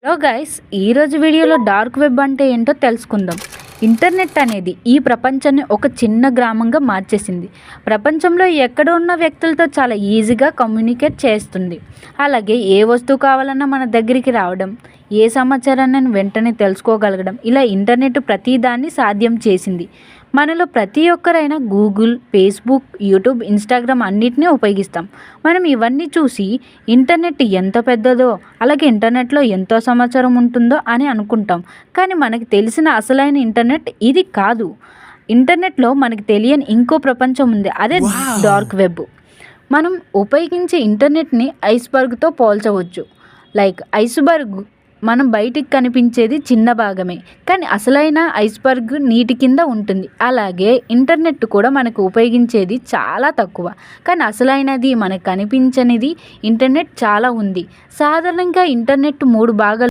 Hello guys, ఈరోజు వీడియోలో dark web అంటే ఏంటో తెలుసుకుందాం. ఇంటర్నెట్ అనేది ఈ ప్రపంచాన్ని ఒక చిన్న గ్రామంగా మార్చేసింది. ప్రపంచంలో ఎక్కడ ఉన్న వ్యక్తులతో చాలా ఈజీగా కమ్యూనికేట్ చేస్తుంది. అలాగే ఏ వస్తువు కావాలన్నా మన దగ్గరికి రావడం, ఏ సమాచారాన్ని వెంటనే తెలుసుకోగలగడం, ఇలా ఇంటర్నెట్ ప్రతిదాన్ని సాధ్యం చేసింది. మనలో ప్రతి ఒక్కరైనా గూగుల్, ఫేస్బుక్, యూట్యూబ్, ఇన్స్టాగ్రామ్ అన్నిటినీ ఉపయోగిస్తాం. మనం ఇవన్నీ చూసి ఇంటర్నెట్ ఎంత పెద్దదో, అలాగే ఇంటర్నెట్లో ఎంతో సమాచారం ఉంటుందో అని అనుకుంటాం. కానీ మనకి తెలిసిన అసలైన ఇంటర్నెట్ ఇది కాదు. ఇంటర్నెట్లో మనకి తెలియని ఇంకో ప్రపంచం ఉంది, అదే డార్క్ వెబ్. మనం ఉపయోగించే ఇంటర్నెట్ని ఐస్బర్గ్తో పోల్చవచ్చు. లైక్ ఐస్బర్గ్ మనం బయటికి కనిపించేది చిన్న భాగమే, కానీ అసలైన ఐస్బర్గ్ నీటి కింద ఉంటుంది. అలాగే ఇంటర్నెట్ కూడా మనకు ఉపయోగించేది చాలా తక్కువ, కానీ అసలైనది మనకు కనిపించనిది ఇంటర్నెట్ చాలా ఉంది. సాధారణంగా ఇంటర్నెట్ 3 భాగాలు